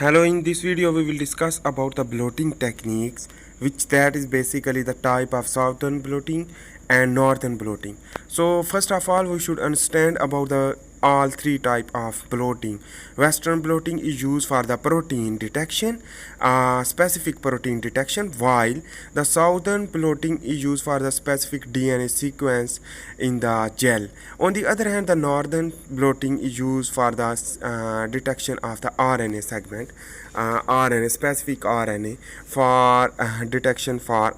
Hello, in this video we will discuss about the bloating techniques, which that is basically the type of southern bloating and northern bloating. So first of all we should understand about the all three type of bloating. Western bloating is used for the protein detection, specific protein detection, while the southern bloating is used for the specific DNA sequence in the gel. On the other hand, the northern bloating is used for the detection of the RNA segment, RNA, specific RNA for detection for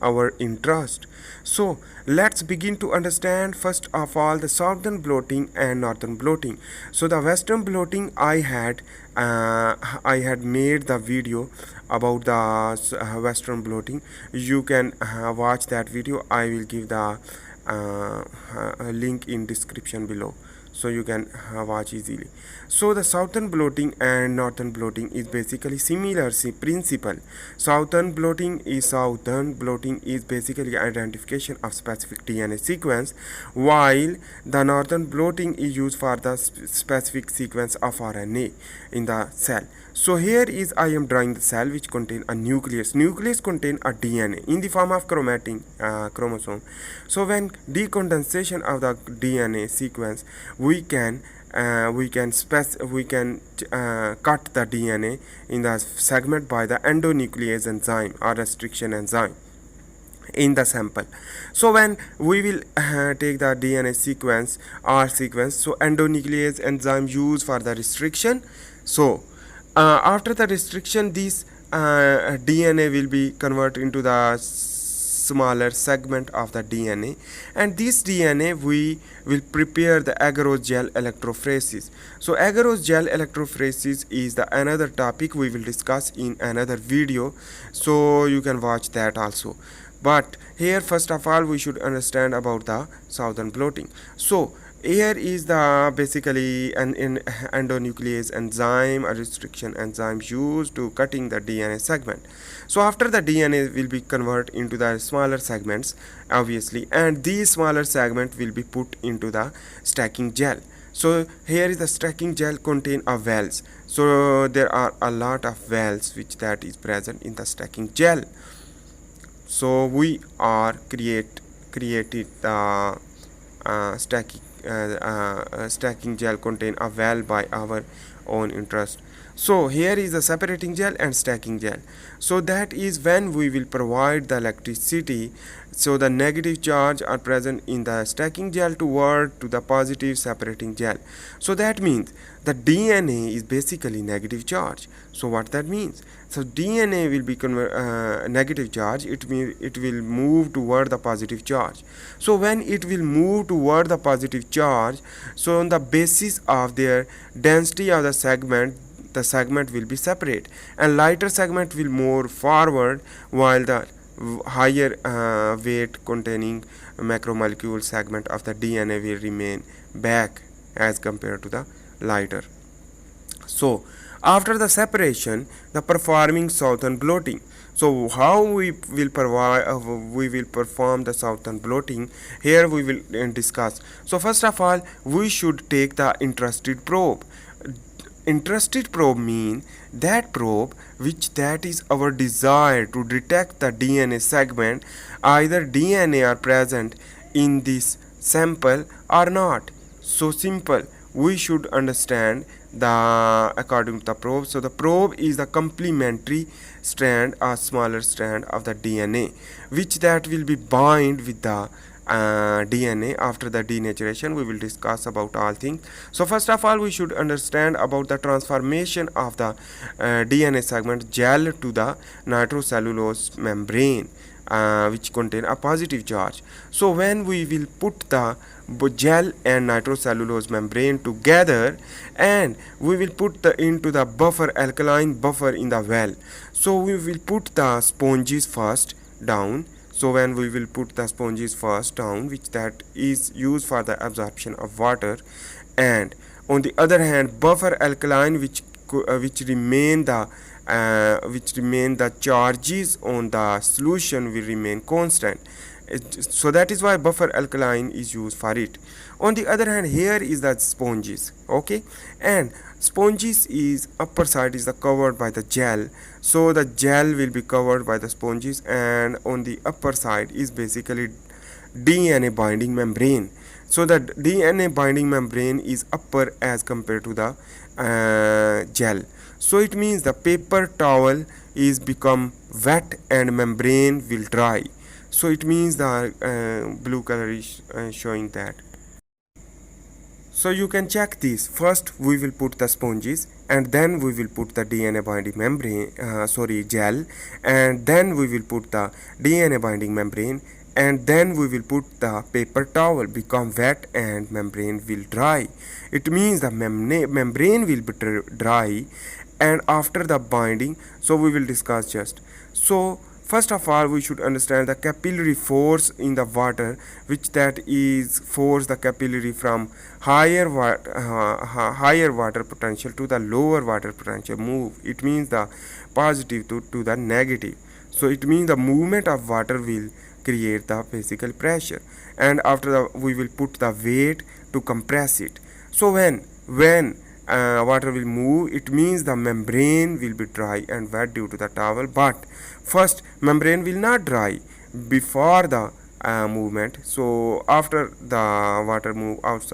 our interest. So let's begin to understand first of all the southern bloating and northern bloating. So the western bloating I had made the video about the western bloating. You can watch that video. I will give the link in description below, so you can watch easily. So the southern bloating and northern bloating is basically similar principle. Southern bloating is basically identification of specific DNA sequence, while the northern bloating is used for the specific sequence of RNA in the cell. So here is I am drawing the cell which contain a nucleus. Nucleus contain a DNA in the form of chromatin chromosome. So when decondensation of the DNA sequence, we can cut the DNA in the segment by the endonuclease enzyme or restriction enzyme in the sample. So when we will take the DNA sequence, so endonuclease enzyme used for the restriction. So after the restriction, this DNA will be converted into the smaller segment of the DNA, and this DNA we will prepare the agarose gel electrophoresis. So agarose gel electrophoresis is the another topic we will discuss in another video, so you can watch that also. But here first of all we should understand about the southern bloating. So here is the basically an endonuclease enzyme, a restriction enzyme used to cutting the DNA segment. So after the DNA will be converted into the smaller segments, obviously, and these smaller segment will be put into the stacking gel. So here is the stacking gel contain a wells. So there are a lot of wells which that is present in the stacking gel. So we are created the stacking gel contain a well by our own interest. So here is the separating gel and stacking gel. So that is when we will provide the electricity. So the negative charge are present in the stacking gel toward to the positive separating gel. So that means the DNA is basically negative charge. So what that means? So DNA will be negative charge. It will move toward the positive charge. So when it will move toward the positive charge, so on the basis of their density of the segment will be separate, and lighter segment will move forward, while the higher weight containing macromolecule segment of the DNA will remain back as compared to the lighter. So after the separation, the performing southern bloating. So how we will perform the southern bloating, here we will discuss. So first of all we should take the interested probe. Interested probe mean that probe which that is our desire to detect the DNA segment, either DNA are present in this sample or not. So simple, we should understand the according to the probe. So the probe is the complementary strand or smaller strand of the DNA which that will be bind with the DNA after the denaturation. We will discuss about all things. So first of all we should understand about the transformation of the DNA segment gel to the nitrocellulose membrane, which contain a positive charge. So when we will put the gel and nitrocellulose membrane together, and we will put into the buffer, alkaline buffer in the well. So we will put the sponges first down. So when we will put the sponges first down, which that is used for the absorption of water, and on the other hand buffer alkaline which remain the charges on the solution will remain constant, So that is why buffer alkaline is used for it. On the other hand, here is the sponges, okay, and sponges is upper side is the covered by the gel, so the gel will be covered by the sponges, and on the upper side is basically DNA binding membrane. So the DNA binding membrane is upper as compared to the gel. So it means the paper towel is become wet and membrane will dry. So it means the blue color is showing that. So you can check this. First we will put the sponges, and then we will put the DNA binding membrane, gel, and then we will put the DNA binding membrane, and then we will put the paper towel become wet and membrane will dry. It means the membrane will be dry, and after the binding, so we will discuss just. So first of all, we should understand the capillary force in the water, which that is force the capillary from higher water potential to the lower water potential move. It means the positive to the negative. So it means the movement of water will create the physical pressure, and after the we will put the weight to compress it. So when water will move, it means the membrane will be dry and wet due to the towel, but first membrane will not dry before the movement. So after the water move out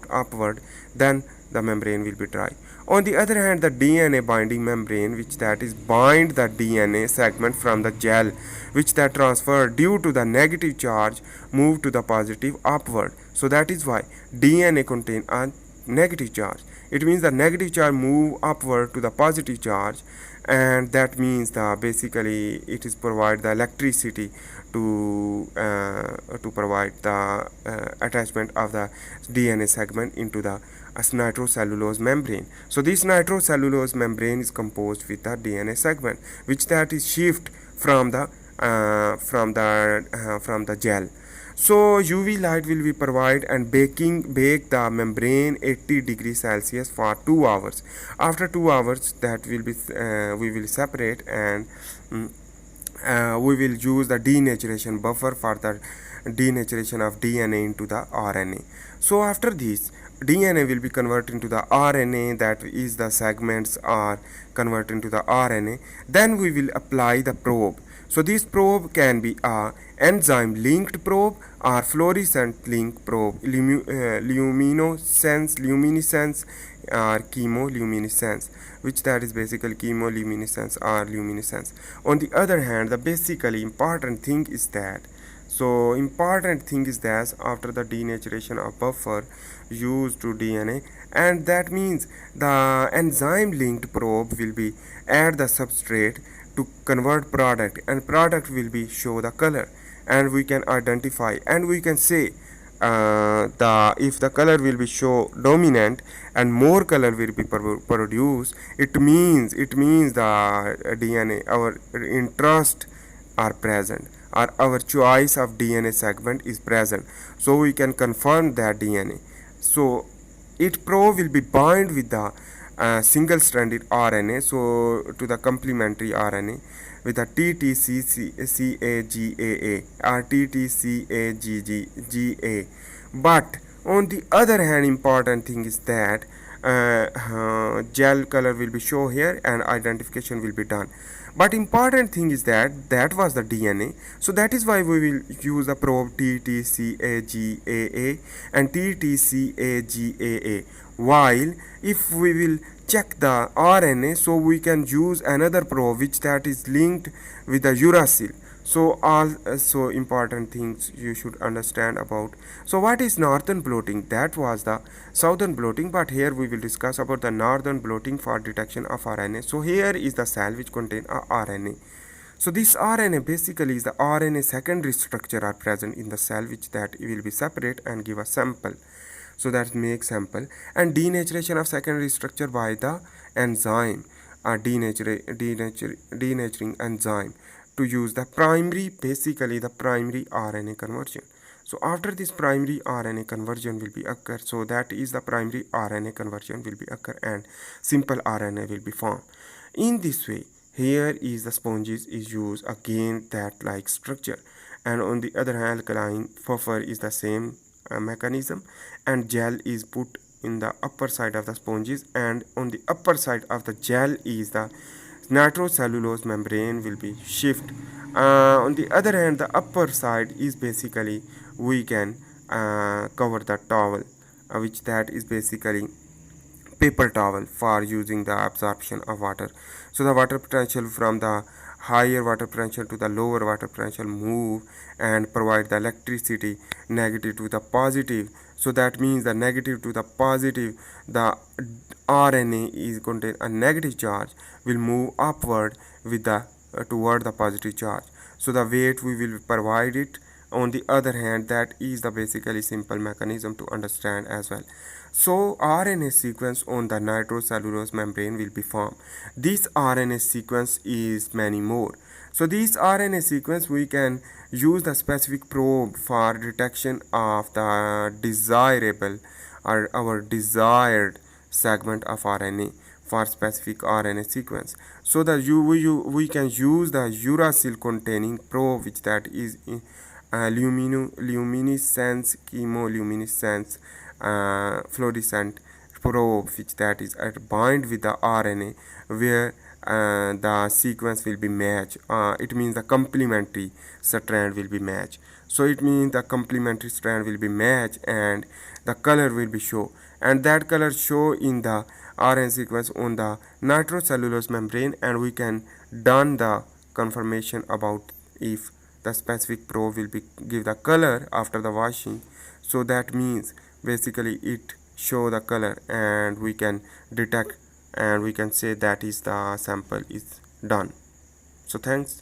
upward, then the membrane will be dry. On the other hand, the DNA binding membrane, which that is bind the DNA segment from the gel, which that transfer due to the negative charge move to the positive upward. So that is why DNA contain a negative charge. It means the negative charge move upward to the positive charge, and that means the basically it is provide the electricity to provide the attachment of the DNA segment into the nitrocellulose membrane. So this nitrocellulose membrane is composed with the DNA segment, which that is shift from the gel. So UV light will be provided and bake the membrane 80 degrees Celsius for 2 hours. After 2 hours, that will be we will separate, and we will use the denaturation buffer for the denaturation of DNA into the RNA. So after this, DNA will be converted into the RNA, that is the segments are converted into the RNA. Then we will apply the probe. So this probe can be a enzyme linked probe or fluorescent link probe, luminescence or chemoluminescence, which that is basically chemoluminescence or luminescence. On the other hand, the basically important thing is that after the denaturation of buffer used to DNA, and that means the enzyme linked probe will be add the substrate to convert product, and product will be show the color, and we can identify, and we can say the if the color will be show dominant and more color will be produced, it means the DNA our interest are present, or our choice of DNA segment is present, so we can confirm that DNA. So it probe will be bind with the single stranded RNA, so to the complementary RNA with the TTCCAGAA or TTCAGGA. But on the other hand, important thing is that gel color will be shown here and identification will be done. But important thing is that was the DNA. So that is why we will use the probe TTCAGAA and TTCAGAA. While if we will check the RNA, so we can use another probe which that is linked with the uracil. So all so important things you should understand about. So what is northern blotting? That was the southern blotting, but here we will discuss about the northern blotting for detection of RNA. So here is the cell which contain a RNA. So this RNA basically is the RNA secondary structure are present in the cell, which that will be separate and give a sample. So that makes sample, and denaturation of secondary structure by the enzyme, denaturing enzyme to use the primary, basically the primary RNA conversion. So after this primary RNA conversion will be occur, so that is the primary RNA conversion will be occur and simple RNA will be formed. In this way, here is the sponges is used again that like structure, and on the other hand alkaline buffer is the same mechanism, and gel is put in the upper side of the sponges, and on the upper side of the gel is the nitrocellulose membrane will be shift. On the other hand, the upper side is basically we can cover the towel, which that is basically paper towel for using the absorption of water. So the water potential from the higher water potential to the lower water potential move and provide the electricity negative to the positive. So that means the negative to the positive, the RNA is contain a negative charge will move upward with the toward the positive charge. So the weight we will provide it. On the other hand, that is the basically simple mechanism to understand as well. So RNA sequence on the nitrocellulose membrane will be formed. This RNA sequence is many more. So this RNA sequence we can use the specific probe for detection of the desirable or our desired segment of RNA for specific RNA sequence. So that we can use the uracil containing probe, which that is luminescence chemoluminescence fluorescent probe, which that is at bind with the RNA where the sequence will be matched. It means the complementary strand will be matched. So it means the complementary strand will be matched and the color will be show, and that color show in the RNA sequence on the nitrocellulose membrane, and we can done the confirmation about if the specific probe will be give the color after the washing. So that means basically it show the color and we can detect and we can say that is the sample is done. So thanks.